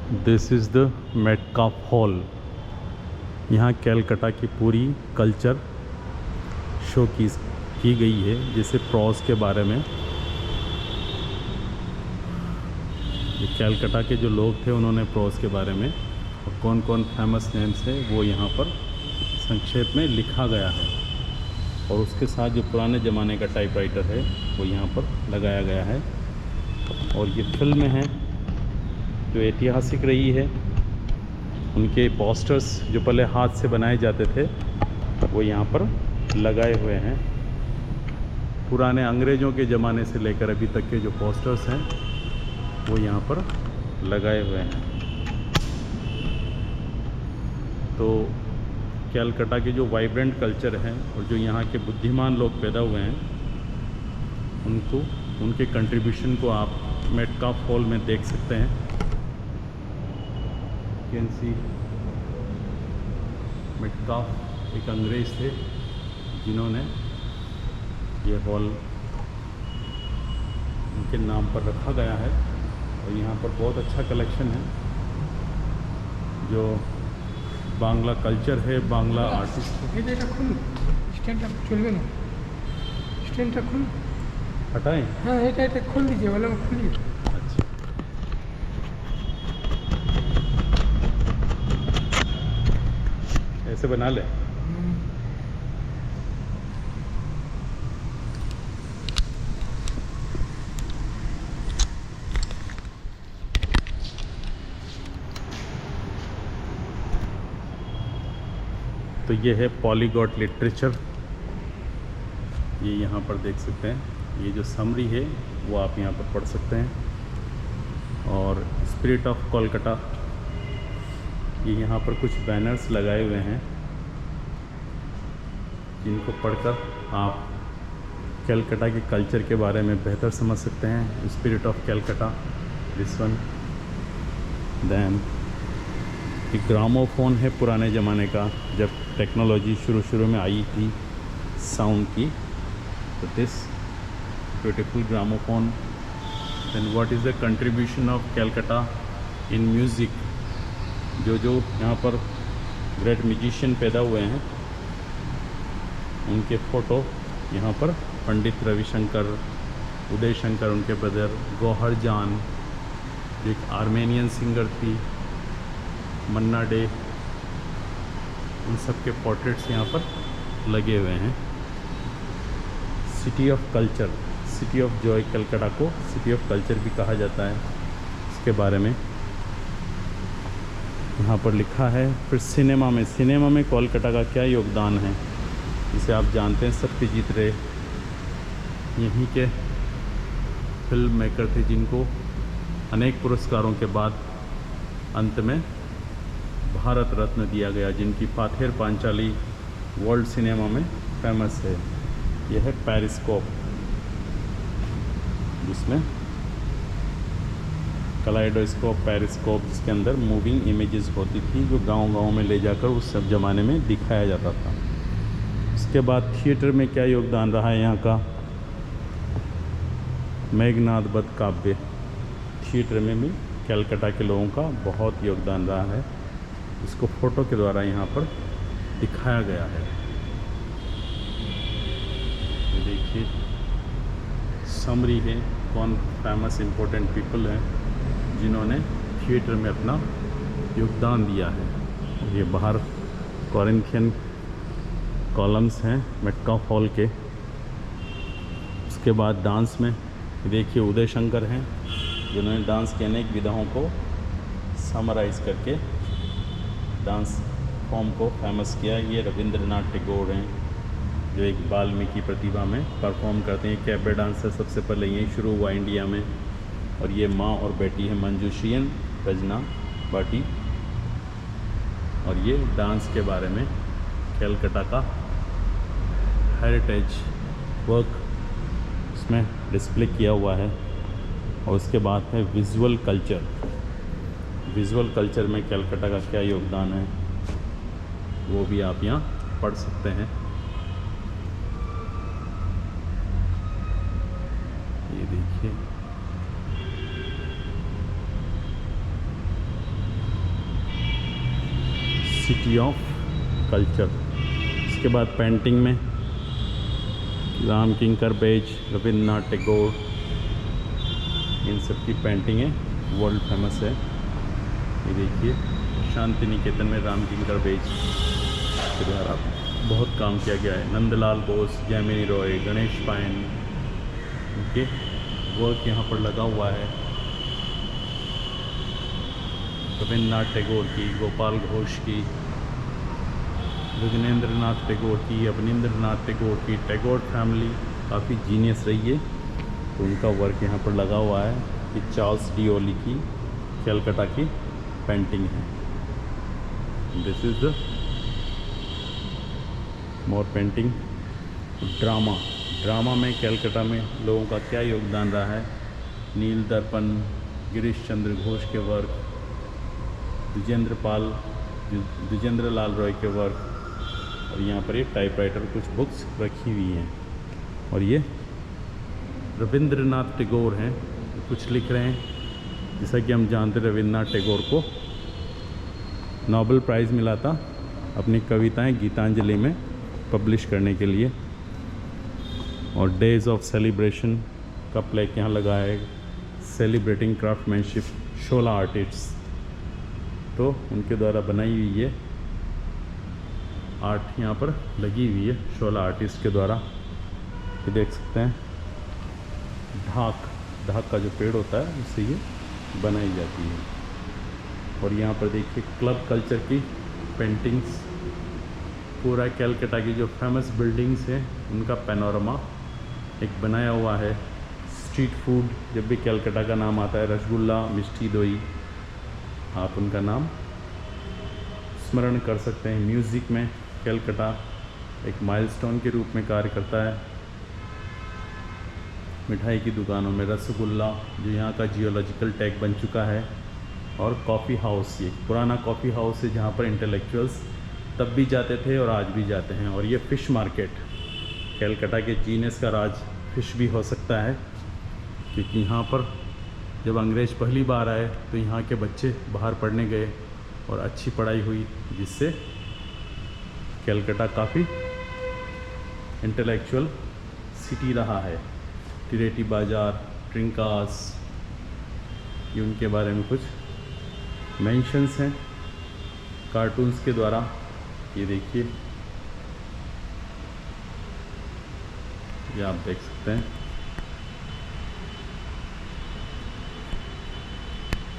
This is the Metcalfe hall. यहाँ कैलकाटा की पूरी कल्चर शो की गई है, जैसे प्रॉस के बारे में। ये कैलकाटा के जो लोग थे उन्होंने प्रॉस के बारे में और कौन कौन फेमस नेम्स है वो यहाँ पर संक्षेप में लिखा गया है। और उसके साथ जो पुराने ज़माने का टाइपराइटर है वो यहाँ पर लगाया गया है। और ये फिल्म है जो ऐतिहासिक रही है। उनके पोस्टर्स जो पहले हाथ से बनाए जाते थे वो यहाँ पर लगाए हुए हैं। पुराने अंग्रेज़ों के ज़माने से लेकर अभी तक के जो पोस्टर्स हैं वो यहाँ पर लगाए हुए हैं। तो कैलकाटा के जो वाइब्रेंट कल्चर है और जो यहाँ के बुद्धिमान लोग पैदा हुए हैं उनके कंट्रीब्यूशन को आप मेटकाफ हॉल में देख सकते हैं। कैन सी मेटकाफ एक अंग्रेज़ थे जिन्होंने ये हॉल उनके नाम पर रखा गया है। और यहाँ पर बहुत अच्छा कलेक्शन है। जो बांग्ला कल्चर है, बांग्ला आर्टिस्ट हटाएं। हाँ এটা खोल दीजिए वाला खोलिए। अच्छा, ऐसे बना ले। तो ये है पॉलीगॉट लिटरेचर। ये यहाँ पर देख सकते हैं। ये जो समरी है वो आप यहाँ पर पढ़ सकते हैं। और स्पिरिट ऑफ कोलकाता, ये यहाँ पर कुछ बैनर्स लगाए हुए हैं जिनको पढ़कर आप कैलकाटा के कल्चर के बारे में बेहतर समझ सकते हैं। Spirit of Calcutta, this one. Then एक ग्रामोफोन है पुराने ज़माने का, जब टेक्नोलॉजी शुरू में आई थी साउंड की। तो this beautiful gramophone. Then what is the contribution of Calcutta in music. जो यहाँ पर ग्रेट म्यूजिशियन पैदा हुए हैं उनके फ़ोटो यहाँ पर, पंडित रविशंकर, उदय शंकर उनके ब्रदर, गौहर जान जो एक आर्मेनियन सिंगर थी, मन्ना डे, उन सब के पोर्ट्रेट्स यहाँ पर लगे हुए हैं। City of culture, city of Joy, Calcutta को सिटी ऑफ कल्चर भी कहा जाता है, इसके बारे में यहाँ पर लिखा है। फिर सिनेमा में कोलकाता का क्या योगदान है, जिसे आप जानते हैं सत्यजीत रे यहीं के फिल्म मेकर थे जिनको अनेक पुरस्कारों के बाद अंत में भारत रत्न दिया गया, जिनकी पाथेर पांचाली वर्ल्ड सिनेमा में फेमस है। यह है पेरिस्कोप, जिसमें कलाइडोस्कोप, पेरिस्कोप, जिसके अंदर मूविंग इमेजेस होती थी जो गांव-गांव में ले जाकर उस सब ज़माने में दिखाया जाता था। इसके बाद थिएटर में क्या योगदान रहा है यहाँ का, मेघनाद बध काव्य, थिएटर में भी कैलकाटा के लोगों का बहुत योगदान रहा है। इसको फ़ोटो के द्वारा यहाँ पर दिखाया गया है। ये देखिए समरी है, कौन फेमस इम्पोर्टेंट पीपल हैं जिन्होंने थिएटर में अपना योगदान दिया है। ये बाहर कॉरिंथियन कॉलम्स हैं मेटकाफ हॉल के। उसके बाद डांस में देखिए उदय शंकर हैं जिन्होंने डांस की अनेक विधाओं को समराइज़ करके डांस फॉर्म को फेमस किया। ये रविंद्रनाथ टैगोर हैं जो एक वाल्मीकि प्रतिभा में परफॉर्म करते हैं। कैबरे डांसर सबसे पहले यहीं शुरू हुआ इंडिया में। और ये माँ और बेटी है मंजूशियन रजना बाटी। और ये डांस के बारे में कैलकाटा का हेरिटेज वर्क इसमें डिस्प्ले किया हुआ है। और उसके बाद है विजुअल कल्चर। विजुअल कल्चर में कैलकाटा का क्या योगदान है वो भी आप यहाँ पढ़ सकते हैं। ये देखिए सिटी ऑफ कल्चर। इसके बाद पेंटिंग में राम किंकर बेज, रविन्द्रनाथ टैगोर, इन सब की पेंटिंगें वर्ल्ड फेमस है। ये देखिए शांति निकेतन में राम किंकर बेज के द्वारा बहुत काम किया गया है। नंदलाल बोस, जैमिनी रॉय, गणेश पायन, उनके वर्क यहाँ पर लगा हुआ है। रविन्द्रनाथ टैगोर की, गोपाल घोष की, गगनेंद्रनाथ टैगोर की, अवनींद्रनाथ टैगोर की। टैगोर फैमिली काफ़ी जीनियस रही है, तो उनका वर्क यहाँ पर लगा हुआ है। ये चार्ल्स डिओली की कलकत्ता की पेंटिंग है। This is the more painting. Drama में कलकत्ता में लोगों का क्या योगदान रहा है। नील दर्पण, गिरीश चंद्र घोष के वर्क, द्विजेंद्र लाल रॉय के वर्क, और यहाँ पर ये टाइपराइटर कुछ बुक्स रखी हुई हैं। और ये रविंद्रनाथ टैगोर हैं, कुछ लिख रहे हैं। जैसा कि हम जानते हैं रविन्द्रनाथ टैगोर को नोबेल प्राइज़ मिला था अपनी कविताएं गीतांजलि में पब्लिश करने के लिए। और डेज ऑफ सेलिब्रेशन का प्लेक यहाँ लगा है, सेलिब्रेटिंग क्राफ्टमैनशिप, शोला आर्टिस्ट्स, तो उनके द्वारा बनाई हुई ये आर्ट यहाँ पर लगी हुई है शोला आर्टिस्ट के द्वारा। ये देख सकते हैं ढाक का जो पेड़ होता है उससे ये बनाई जाती है। और यहाँ पर देखिए क्लब कल्चर की पेंटिंग्स, पूरा कलकत्ता की जो फेमस बिल्डिंग्स हैं उनका पैनोरमा एक बनाया हुआ है। स्ट्रीट फूड, जब भी कलकत्ता का नाम आता है, रसगुल्ला, मिष्टी दोई, आप उनका नाम स्मरण कर सकते हैं। म्यूज़िक में कलकत्ता एक माइलस्टोन के रूप में कार्य करता है। मिठाई की दुकानों में रसगुल्ला, जो यहाँ का जियोलॉजिकल टैग बन चुका है। और कॉफ़ी हाउस, ये पुराना कॉफ़ी हाउस है जहाँ पर इंटेलेक्चुअल्स तब भी जाते थे और आज भी जाते हैं। और ये फ़िश मार्केट, कलकत्ता के जीनियस का राज फ़िश भी हो सकता है, क्योंकि यहाँ पर जब अंग्रेज़ पहली बार आए तो यहाँ के बच्चे बाहर पढ़ने गए और अच्छी पढ़ाई हुई, जिससे कलकत्ता काफ़ी इंटेलेक्चुअल सिटी रहा है। टिरेटी बाज़ार, ट्रिंकास, ये उनके बारे में कुछ मेंशंस हैं कार्टून्स के द्वारा। ये देखिए, ये आप देख सकते हैं।